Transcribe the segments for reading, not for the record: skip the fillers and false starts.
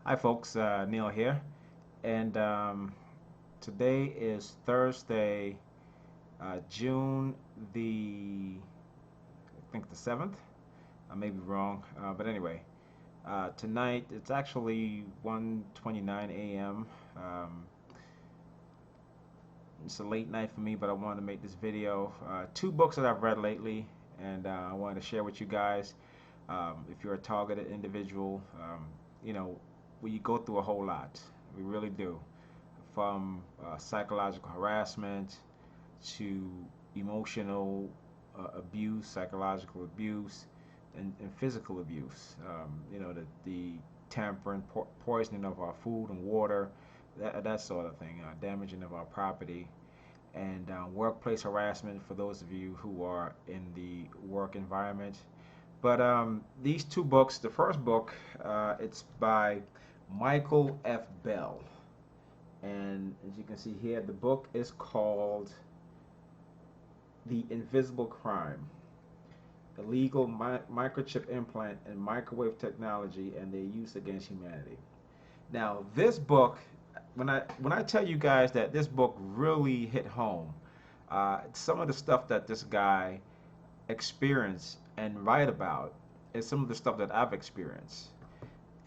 Hi folks, Neil here, and today is Thursday, June I think the 7th. I may be wrong, but anyway, tonight it's actually 1:29 a.m. Um, it's a late night for me, but I wanted to make this video. Two books that I've read lately, and I wanted to share with you guys. If you're a targeted individual, you know, we go through a whole lot. We really do. From psychological harassment to emotional abuse, psychological abuse, and physical abuse. The tampering, poisoning of our food and water, that sort of thing, damaging of our property, and workplace harassment for those of you who are in the work environment. But these two books, the first book, it's by Michael F. Bell. And as you can see here, the book is called The Invisible Crime: Illegal Microchip Implant and Microwave Technology and Their Use Against Humanity. Now, this book, when I tell you guys that this book really hit home, some of the stuff that this guy experienced and write about is some of the stuff that I've experienced.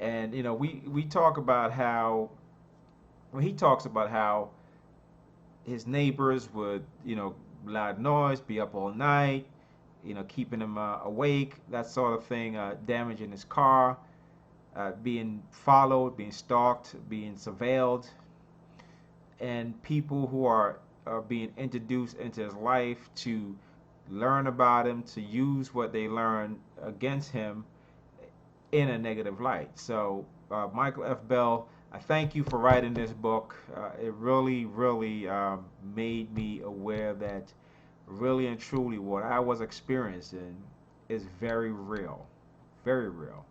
And we talk about how when he talks about how his neighbors would, loud noise, be up all night, keeping him awake, that sort of thing, damaging his car, being followed, being stalked, being surveilled, and people who are being introduced into his life to learn about him, to use what they learn against him in a negative light. So, Michael F. Bell, I thank you for writing this book. It really, really made me aware that really and truly what I was experiencing is very real, very real.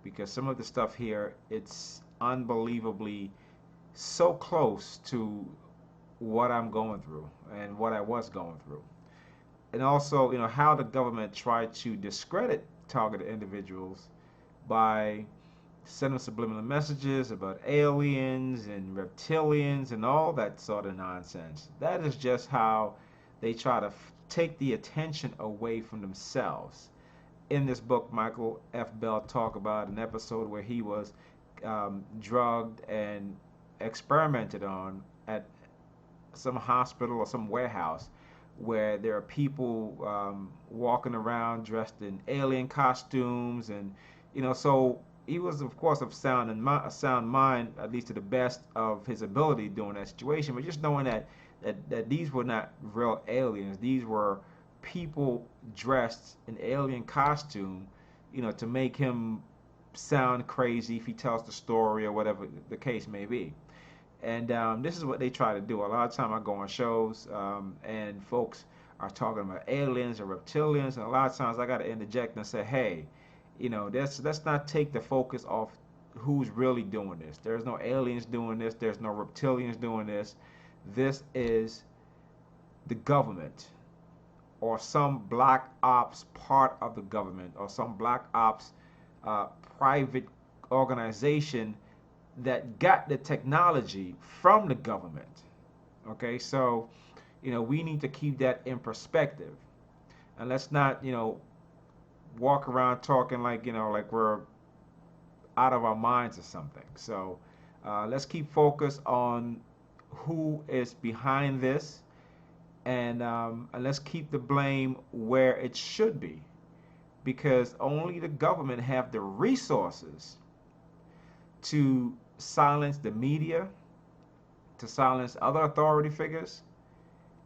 Because some of the stuff here, it's unbelievably so close to what I'm going through and what I was going through. And also, how the government tried to discredit targeted individuals by sending subliminal messages about aliens and reptilians and all that sort of nonsense. That is just how they try to take the attention away from themselves. In this book, Michael F. Bell talked about an episode where he was drugged and experimented on at some hospital or some warehouse where there are people walking around dressed in alien costumes, and so he was of course of sound mind, at least to the best of his ability during that situation. But just knowing that these were not real aliens, these were people dressed in alien costume, to make him sound crazy if he tells the story or whatever the case may be. And this is what they try to do. A lot of time I go on shows and folks are talking about aliens or reptilians, and a lot of times I got to interject and say, hey, let's not take the focus off who's really doing this. There's no aliens doing this. There's no reptilians doing this. This is the government or some black ops part of the government or some black ops private organization that got the technology from the government. Okay, so we need to keep that in perspective, and let's not walk around talking like we're out of our minds or something. So let's keep focused on who is behind this, and let's keep the blame where it should be, because only the government have the resources to silence the media, to silence other authority figures,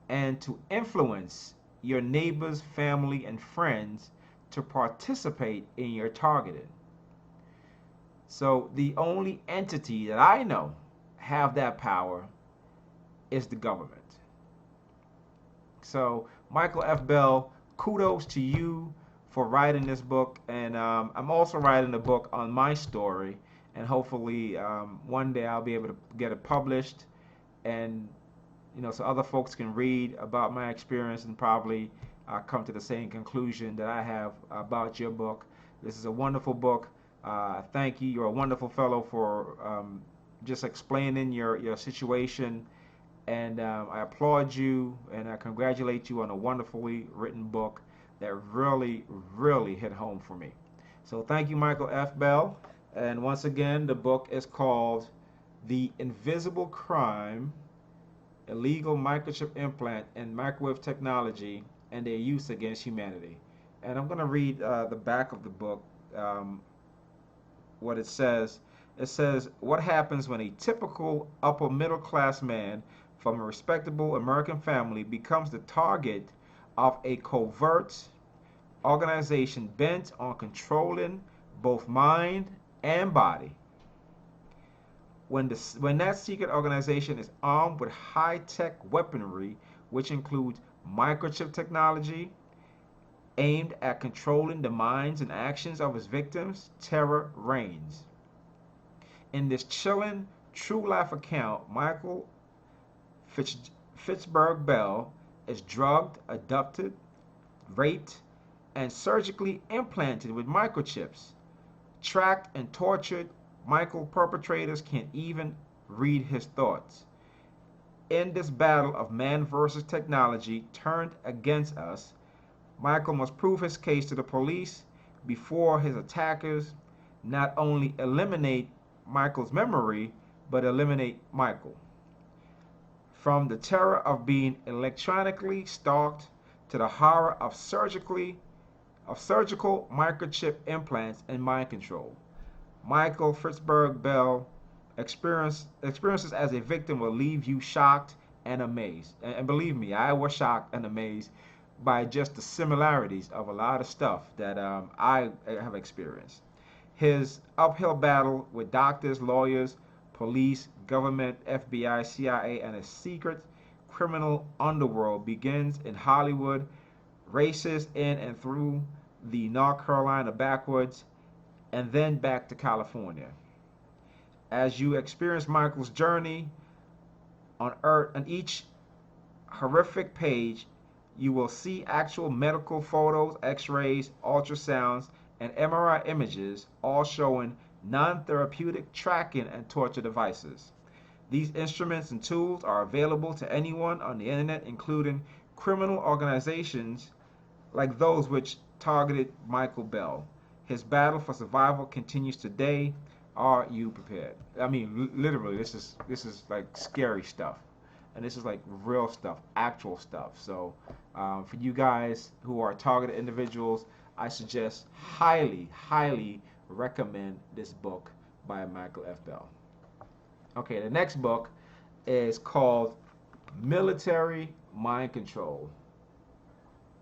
and to influence your neighbors, family, and friends to participate in your targeting. So the only entity that I know have that power is the government. So Michael F. Bell, kudos to you for writing this book, and I'm also writing a book on my story, and hopefully one day I'll be able to get it published, and so other folks can read about my experience and probably come to the same conclusion that I have about your book. This is a wonderful book. Thank you. You're a wonderful fellow for just explaining your situation. And I applaud you and I congratulate you on a wonderfully written book that really, really hit home for me. So thank you, Michael F. Bell. And once again, the book is called The Invisible Crime, Illegal Microchip Implant and Microwave Technology and Their Use Against Humanity. And I'm going to read the back of the book, what it says. It says, what happens when a typical upper middle class man from a respectable American family becomes the target of a covert organization bent on controlling both mind and body. When that secret organization is armed with high-tech weaponry, which includes microchip technology, aimed at controlling the minds and actions of its victims, terror reigns. In this chilling, true-life account, Michael Fitzberg Bell is drugged, abducted, raped, and surgically implanted with microchips. Tracked and tortured, Michael perpetrators can't even read his thoughts. In this battle of man versus technology turned against us, Michael must prove his case to the police before his attackers not only eliminate Michael's memory, but eliminate Michael. From the terror of being electronically stalked to the horror of surgical microchip implants and mind control, Michael Fitzberg Bell experiences as a victim will leave you shocked and amazed. And believe me, I was shocked and amazed by just the similarities of a lot of stuff that I have experienced. His uphill battle with doctors, lawyers, police, government, FBI, CIA, and a secret criminal underworld begins in Hollywood, races in and through the North Carolina backwoods, and then back to California. As you experience Michael's journey on Earth, on each horrific page, you will see actual medical photos, x-rays, ultrasounds, and MRI images, all showing non-therapeutic tracking and torture devices. These instruments and tools are available to anyone on the internet, including criminal organizations like those which targeted Michael Bell. His battle for survival continues today. Are you prepared? I mean, literally, this is like scary stuff, and this is like real stuff, actual stuff. So, for you guys who are targeted individuals, I suggest highly, highly recommend this book by Michael F. Bell. Okay, the next book is called Military Mind Control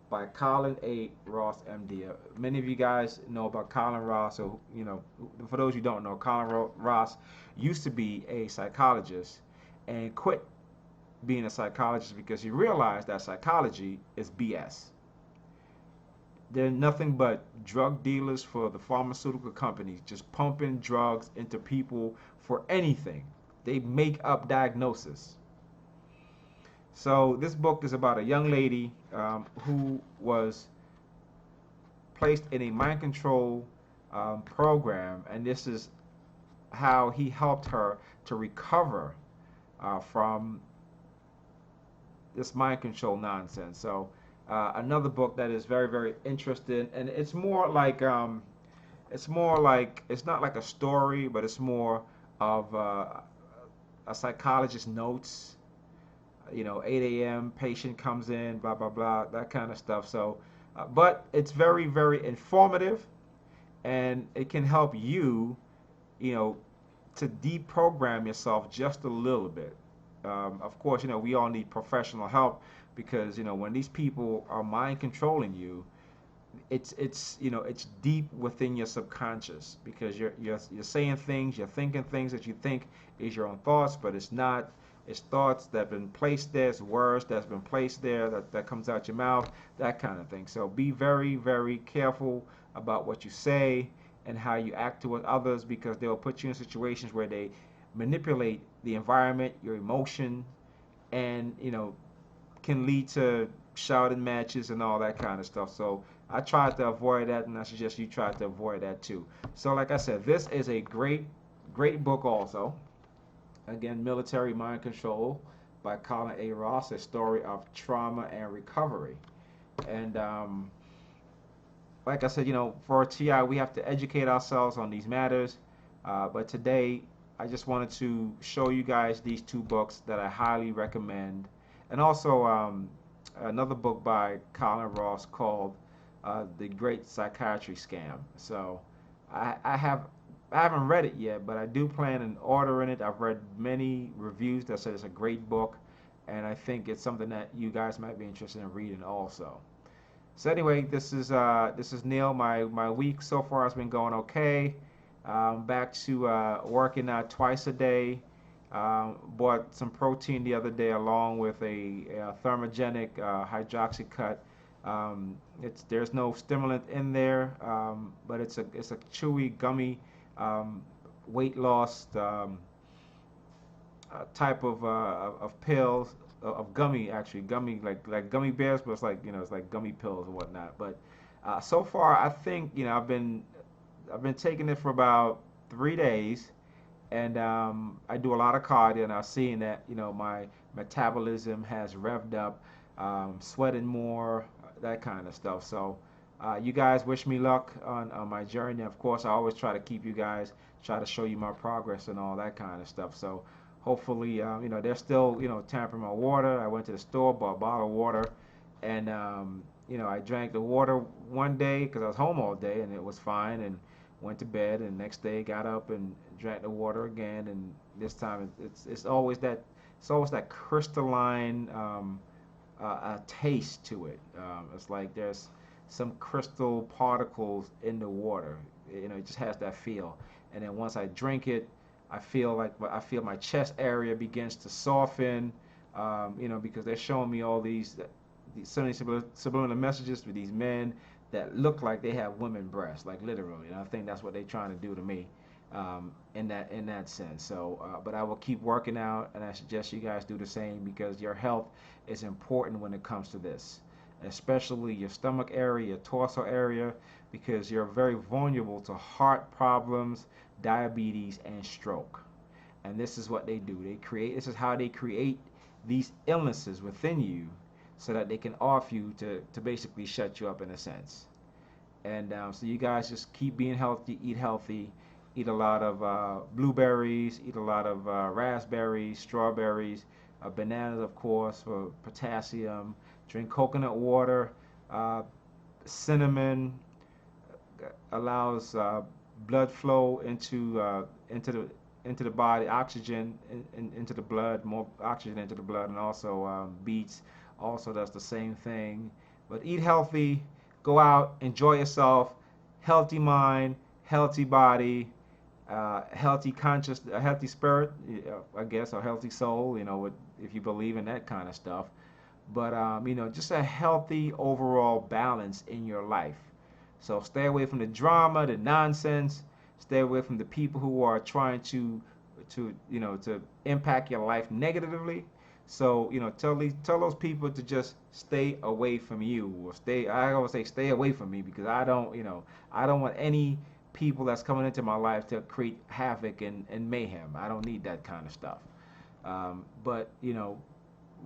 by Colin A. Ross, MD. Many of you guys know about Colin Ross, so you know, for those who don't know, Colin Ross used to be a psychologist and quit being a psychologist because he realized that psychology is BS. They're nothing but drug dealers for the pharmaceutical companies, just pumping drugs into people for anything. They make up diagnosis. So this book is about a young lady who was placed in a mind control program, and this is how he helped her to recover from this mind control nonsense. So another book that is very, very interesting, and it's more like it's not like a story, but it's more of a psychologist's notes. You know, 8 a.m. patient comes in, blah blah blah, that kind of stuff. So, but it's very, very informative, and it can help you, you know, to deprogram yourself just a little bit. Of course, you know, we all need professional help because, you know, when these people are mind controlling you, it's you know, it's deep within your subconscious because you're saying things, you're thinking things that you think is your own thoughts, but it's not. It's thoughts that have been placed there, it's words that's been placed there that comes out your mouth, that kind of thing. So be very, very careful about what you say and how you act toward others because they'll put you in situations where they manipulate the environment, your emotion, and, you know, can lead to shouting matches and all that kind of stuff. So I tried to avoid that, and I suggest you try to avoid that too. So, like I said, this is a great book also. Again, Military Mind Control by Colin A. Ross, a story of trauma and recovery. And like I said, for TI, we have to educate ourselves on these matters. But today, I just wanted to show you guys these two books that I highly recommend. And also another book by Colin Ross called The Great Psychiatry Scam. So I haven't read it yet, but I do plan on ordering it. I've read many reviews that said it's a great book, and I think it's something that you guys might be interested in reading also. So anyway, this is Neil. My week so far has been going okay. Back to working out twice a day. Bought some protein the other day along with a thermogenic hydroxy-cut. There's no stimulant in there, but it's a chewy gummy weight loss type of pills of gummy, actually gummy, like gummy bears, but it's like it's like gummy pills and whatnot. But so far I think I've been taking it for about 3 days, and I do a lot of cardio, and I've seen that my metabolism has revved up, sweating more, that kind of stuff. So you guys wish me luck on my journey. Of course, I always try to keep you guys, try to show you my progress and all that kind of stuff. So hopefully, they're still, tampering my water. I went to the store, bought a bottle of water, and, I drank the water one day because I was home all day, and it was fine, and went to bed, and next day got up and drank the water again, and this time it's always that crystalline taste to it. It's like there's some crystal particles in the water. It just has that feel. And then once I drink it, I feel my chest area begins to soften. Because they're showing me all these subliminal messages with these men that look like they have women breasts, like literally. And I think that's what they're trying to do to me, in that sense. So, but I will keep working out, and I suggest you guys do the same because your health is important when it comes to this, especially your stomach area, your torso area, because you're very vulnerable to heart problems, diabetes, and stroke. And this is what they do. This is how they create these illnesses within you so that they can off you to basically shut you up in a sense. And so you guys just keep being healthy, eat a lot of blueberries, eat a lot of raspberries, strawberries, bananas, of course, for potassium. Drink coconut water. Cinnamon allows blood flow into the body, oxygen into the blood, more oxygen into the blood, and also beets also does the same thing. But eat healthy, go out, enjoy yourself, healthy mind, healthy body, healthy conscious, a healthy spirit, I guess, a healthy soul, if you believe in that kind of stuff. But just a healthy overall balance in your life. So stay away from the drama, the nonsense. Stay away from the people who are trying to impact your life negatively. So tell those people to just stay away from you, or I always say stay away from me, because I don't want any people that's coming into my life to create havoc and mayhem. I don't need that kind of stuff. But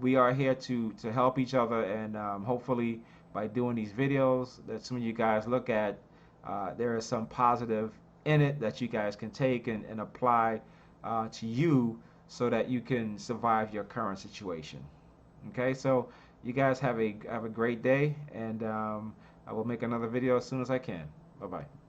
we are here to help each other, and hopefully by doing these videos that some of you guys look at, there is some positive in it that you guys can take and apply to you so that you can survive your current situation. Okay, so you guys have a great day, and I will make another video as soon as I can. Bye bye.